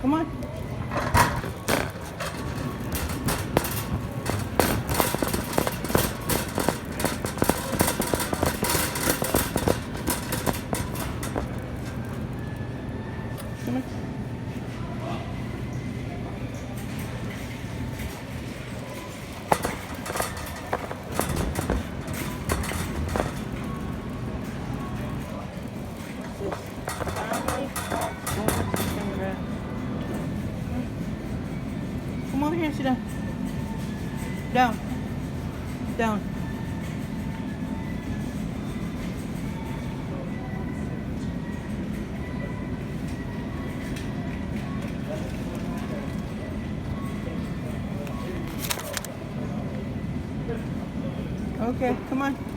Come on. Come on. Come over here, sit down. Down. Down. Okay, come on.